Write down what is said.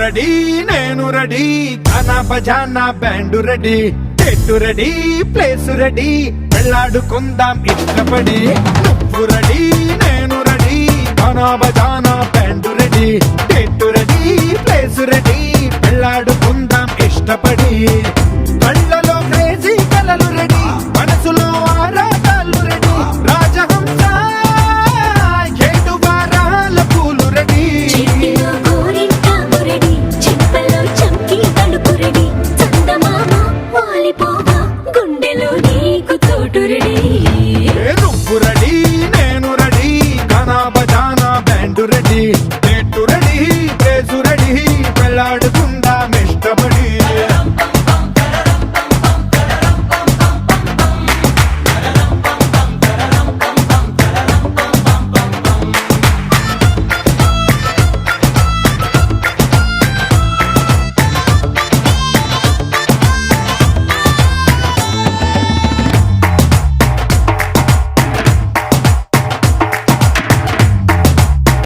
ready నేను ready గానా బజానా band ready చెట్టు ready place ready వెళ్ళాడుకుందాం ఇష్టపడి నువ్వు రెడీ నేను రెడీ గానా బజానా బ్యాండ్ రెడీ చెట్టు రెడీ ప్లేస్ రెడీ వెళ్ళాడుకుందాం ఇష్టపడి కళ్ళలో క్రేజీ కలలు రెడీ మనసులో ఆరాటాలు రెడీ రాజహంస ఏడు వారాల పూలు రెడీ నువ్వు రెడీ నేను రెడీ గానా బజానా బ్యాండ్ రెడీ